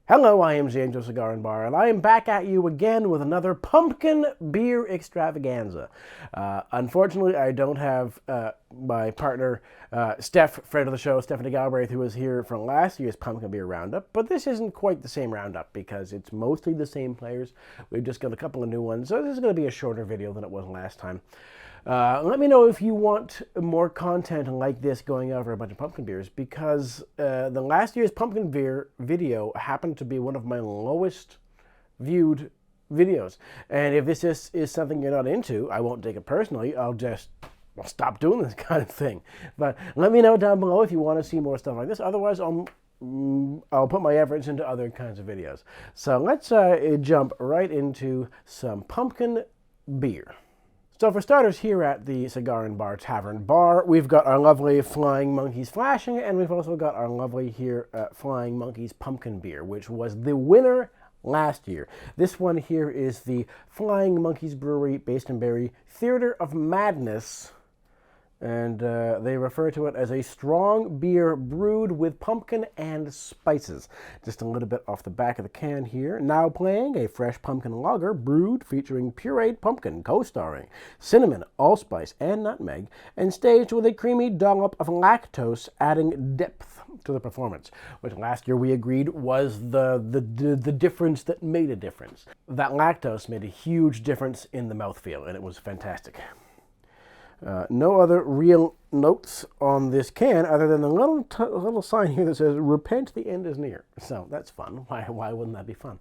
Hello, I am James of Cigar and Bar, and I am back at you again with another pumpkin beer extravaganza. Unfortunately, I don't have my partner, Steph, friend of the show, Stephanie Galbraith, who was here from last year's Pumpkin Beer Roundup, but this isn't quite the same roundup because it's mostly the same players. We've just got a couple of new ones, so this is going to be a shorter video than it was last time. Let me know if you want more content like this going over a bunch of pumpkin beers, because the last year's pumpkin beer video happened to be one of my lowest viewed videos. And if this is something you're not into, I won't take it personally. I'll stop doing this kind of thing. But let me know down below if you want to see more stuff like this. Otherwise, I'll put my efforts into other kinds of videos. So let's jump right into some pumpkin beer. So for starters, here at the Cigar and Bar Tavern Bar, we've got our lovely Flying Monkeys Flashing, and we've also got our lovely here Flying Monkeys Pumpkin Beer, which was the winner last year. This one here is the Flying Monkeys Brewery, based in Barrie, Theater of Madness, and they refer to it as a strong beer brewed with pumpkin and spices. Just a little bit off the back of the can here. Now playing a fresh pumpkin lager brewed featuring pureed pumpkin, co-starring cinnamon, allspice, and nutmeg, and staged with a creamy dollop of lactose, adding depth to the performance, which last year we agreed was the difference that made a difference. That lactose made a huge difference in the mouthfeel, and it was fantastic. No other real notes on this can other than the little sign here that says, "Repent, the end is near." So that's fun. Why wouldn't that be fun?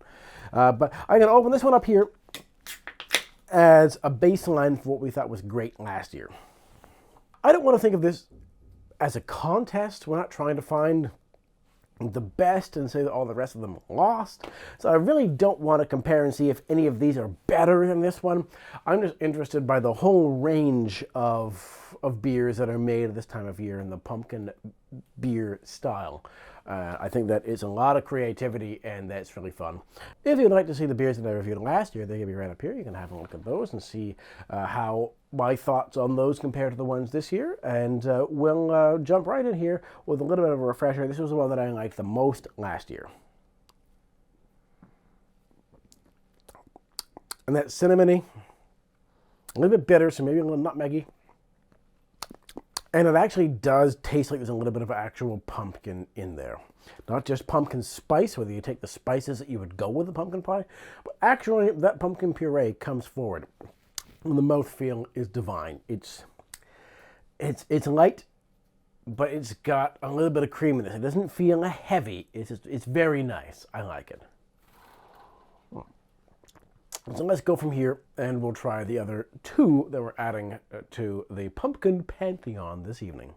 But I'm going to open this one up here as a baseline for what we thought was great last year. I don't want to think of this as a contest. We're not trying to find the best and say that all the rest of them lost. So I really don't want to compare and see if any of these are better than this one. I'm just interested by the whole range of beers that are made at this time of year in the pumpkin beer style. I think that is a lot of creativity, and that's really fun. If you'd like to see the beers that I reviewed last year, they're going to be right up here. You can have a look at those and see how my thoughts on those compare to the ones this year. And we'll jump right in here with a little bit of a refresher. This was the one that I liked the most last year. And that's cinnamony, a little bit bitter, so maybe a little nutmeggy. And it actually does taste like there's a little bit of actual pumpkin in there. Not just pumpkin spice, whether you take the spices that you would go with a pumpkin pie, but actually that pumpkin puree comes forward. And the mouthfeel is divine. It's light, but it's got a little bit of creaminess. It doesn't feel heavy. It's very nice. I like it. So let's go from here, and we'll try the other two that we're adding to the Pumpkin Pantheon this evening.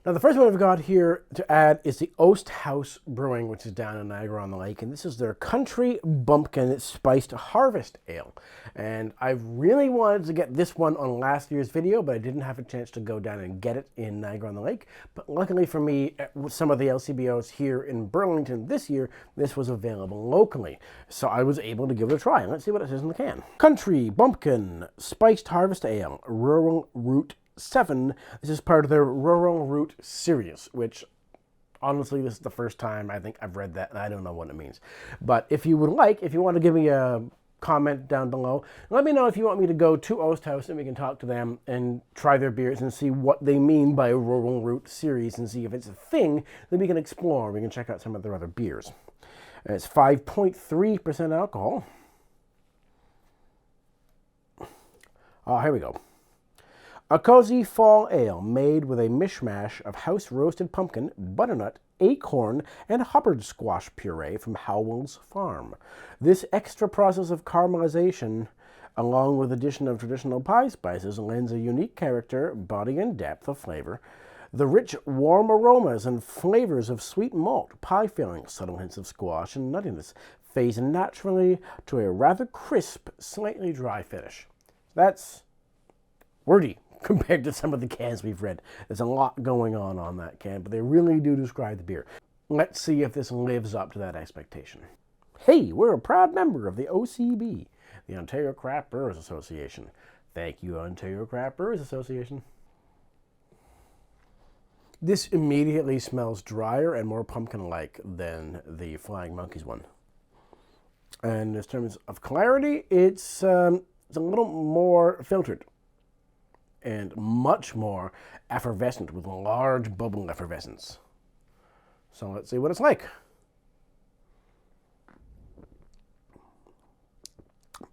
Now, the first one I've got here to add is the Oast House Brewing, which is down in Niagara-on-the-Lake, and this is their Country Bumpkin Spiced Harvest Ale. And I really wanted to get this one on last year's video, but I didn't have a chance to go down and get it in Niagara-on-the-Lake. But luckily for me, with some of the LCBOs here in Burlington this year, this was available locally. So I was able to give it a try. Let's see what it says in the can. Country Bumpkin Spiced Harvest Ale, Rural Root 7. This is part of their Rural Root series, which honestly, this is the first time I think I've read that, and I don't know what it means. But if you want to give me a comment down below, let me know if you want me to go to Oast House and we can talk to them and try their beers and see what they mean by Rural Root series and see if it's a thing that we can explore. We can check out some of their other beers. It's 5.3% alcohol. Here we go. A cozy fall ale made with a mishmash of house-roasted pumpkin, butternut, acorn, and Hubbard squash puree from Howell's Farm. This extra process of caramelization, along with addition of traditional pie spices, lends a unique character, body, and depth of flavor. The rich, warm aromas and flavors of sweet malt, pie filling, subtle hints of squash, and nuttiness phase naturally to a rather crisp, slightly dry finish. That's wordy compared to some of the cans we've read. There's a lot going on that can, but they really do describe the beer. Let's see if this lives up to that expectation. Hey, we're a proud member of the OCB, the Ontario Craft Brewers Association. Thank you, Ontario Craft Brewers Association. This immediately smells drier and more pumpkin-like than the Flying Monkeys one. And in terms of clarity, it's a little more filtered and much more effervescent with large bubble effervescence. So let's see what it's like.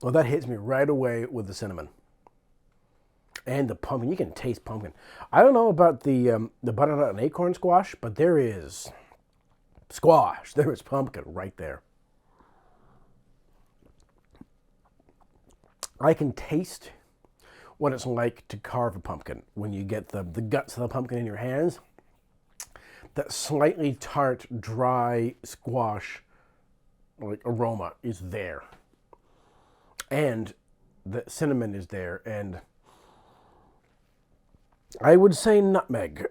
Well, that hits me right away with the cinnamon and the pumpkin. You can taste pumpkin. I don't know about the butternut and acorn squash, but there is squash. There is pumpkin right there. I can taste what it's like to carve a pumpkin when you get the guts of the pumpkin in your hands. That slightly tart, dry squash like aroma is there. And the cinnamon is there, and I would say nutmeg.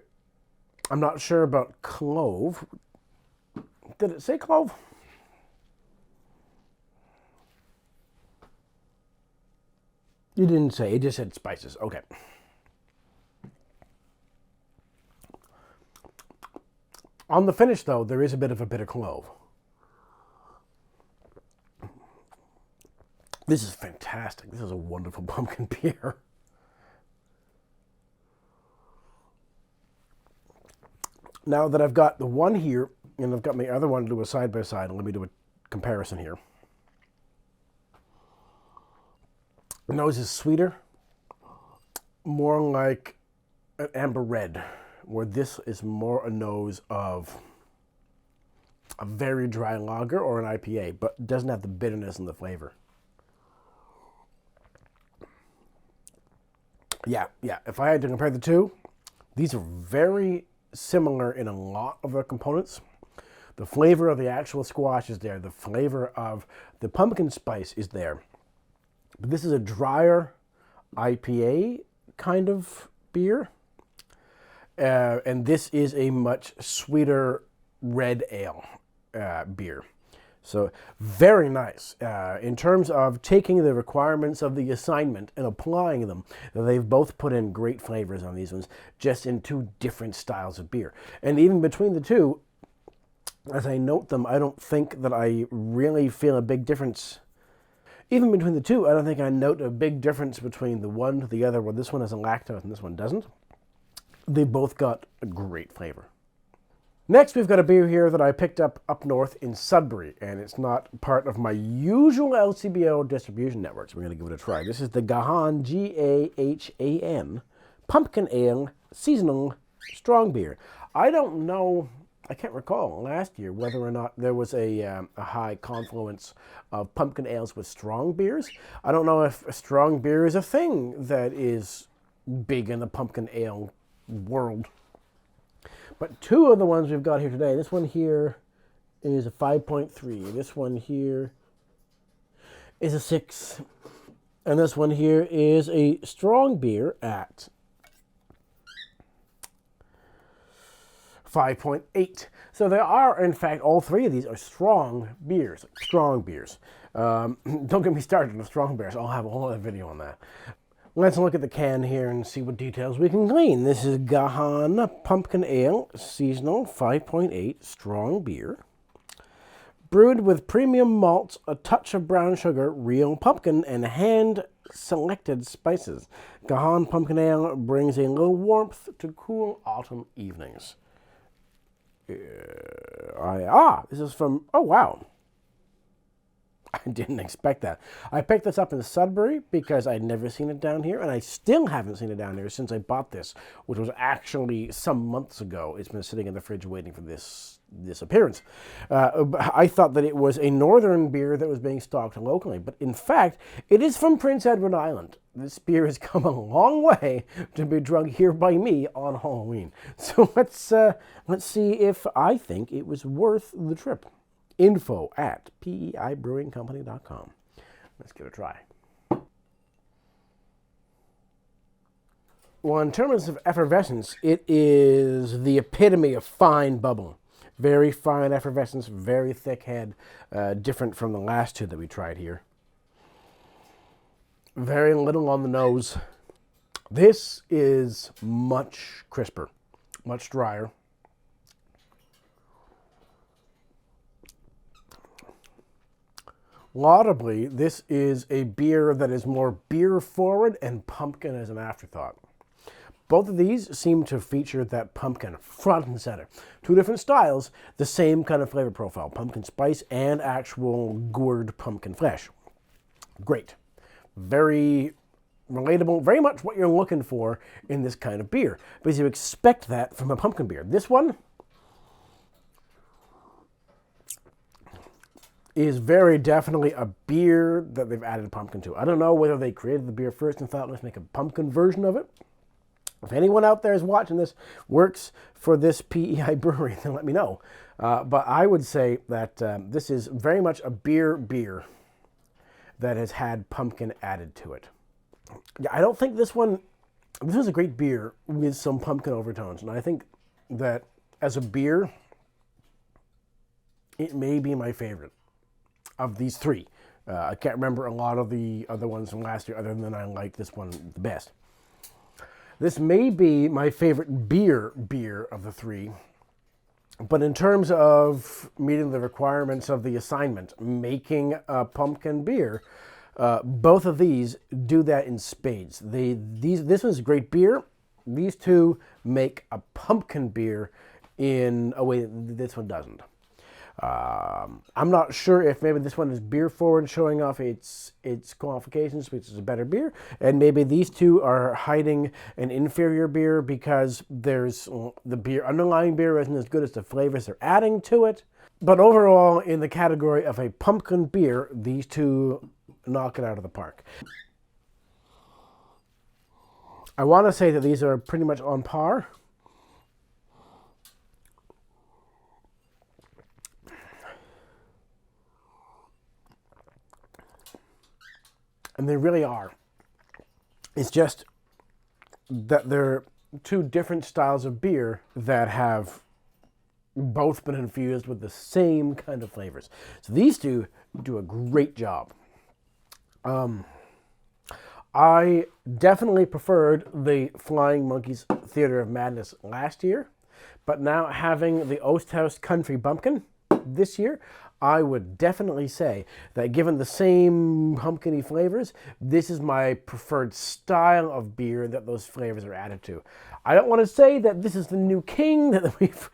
I'm not sure about clove. Did it say clove? You didn't say, it just said spices. Okay. On the finish, though, there is a bit of a bitter clove. This is fantastic. This is a wonderful pumpkin beer. Now that I've got the one here, and I've got my other one to do a side-by-side, let me do a comparison here. The nose is sweeter, more like an amber red, where this is more a nose of a very dry lager or an IPA, but doesn't have the bitterness and the flavor. Yeah. If I had to compare the two, these are very similar in a lot of their components. The flavor of the actual squash is there. The flavor of the pumpkin spice is there. But this is a drier IPA kind of beer. And this is a much sweeter red ale beer. So very nice. In terms of taking the requirements of the assignment and applying them, they've both put in great flavors on these ones, just in two different styles of beer. And even between the two, as I note them, I don't think that I really feel a big difference. Even between the two, I don't think I note a big difference between the one to the other, where this one has a lactose and this one doesn't. They both got a great flavor. Next, we've got a beer here that I picked up north in Sudbury, and it's not part of my usual LCBO distribution network, so we're going to give it a try. This is the Gahan, Gahan, Pumpkin Ale Seasonal Strong Beer. I don't know, I can't recall last year whether or not there was a high confluence of pumpkin ales with strong beers. I don't know if a strong beer is a thing that is big in the pumpkin ale world. But two of the ones we've got here today, this one here is a 5.3. This one here is a 6. And this one here is a strong beer at 5.8. So there are, in fact, all three of these are strong beers. Strong beers. Don't get me started with strong beers. I'll have a whole other video on that. Let's look at the can here and see what details we can glean. This is Gahan Pumpkin Ale Seasonal 5.8 Strong Beer. Brewed with premium malts, a touch of brown sugar, real pumpkin, and hand-selected spices. Gahan Pumpkin Ale brings a little warmth to cool autumn evenings. This is from, oh wow. I didn't expect that. I picked this up in Sudbury because I'd never seen it down here, and I still haven't seen it down here since I bought this, which was actually some months ago. It's been sitting in the fridge waiting for this appearance. I thought that it was a northern beer that was being stocked locally, but in fact, it is from Prince Edward Island. This beer has come a long way to be drunk here by me on Halloween. So let's see if I think it was worth the trip. info@peibrewingcompany.com. Let's give it a try. Well, in terms of effervescence, it is the epitome of fine bubble. Very fine effervescence, very thick head, different from the last two that we tried here. Very little on the nose. This is much crisper, much drier. Laudably, this is a beer that is more beer forward and pumpkin as an afterthought. Both of these seem to feature that pumpkin front and center. Two different styles, the same kind of flavor profile, pumpkin spice and actual gourd pumpkin flesh. Great. Very relatable, very much what you're looking for in this kind of beer, because you expect that from a pumpkin beer. This one is very definitely a beer that they've added pumpkin to. I don't know whether they created the beer first and thought, let's make a pumpkin version of it. If anyone out there is watching this, works for this PEI brewery, then let me know. But I would say that this is very much a beer that has had pumpkin added to it. Yeah, I don't think this is a great beer with some pumpkin overtones. And I think that as a beer, it may be my favorite of these three. I can't remember a lot of the other ones from last year other than I like this one the best. This may be my favorite beer of the three, but in terms of meeting the requirements of the assignment, making a pumpkin beer, both of these do that in spades. This one's great beer. These two make a pumpkin beer in a way that this one doesn't. I'm not sure if maybe this one is beer forward, showing off its qualifications, which is a better beer, and maybe these two are hiding an inferior beer because there's the underlying beer isn't as good as the flavors they're adding to it. But overall, in the category of a pumpkin beer, these two knock it out of the park. I want to say that these are pretty much on par. And they really are. It's just that they're two different styles of beer that have both been infused with the same kind of flavors. So these two do a great job. I definitely preferred the Flying Monkeys Theater of Madness last year, but now having the Osthaus Country Bumpkin this year, I would definitely say that given the same pumpkin-y flavors, this is my preferred style of beer that those flavors are added to. I don't want to say that this is the new king, that we've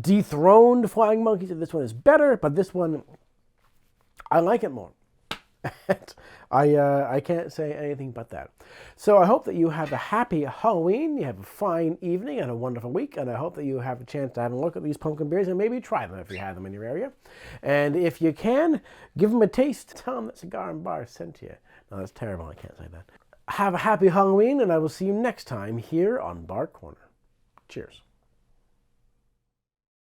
dethroned Flying Monkeys, that this one is better, but this one, I like it more. I can't say anything but that. So I hope that you have a happy Halloween, you have a fine evening and a wonderful week, and I hope that you have a chance to have a look at these pumpkin beers and maybe try them if you have them in your area. And if you can, give them a taste. Tell them that Cigar and Bar sent you. No, that's terrible. I can't say that. Have a happy Halloween, and I will see you next time here on Bar Corner. Cheers.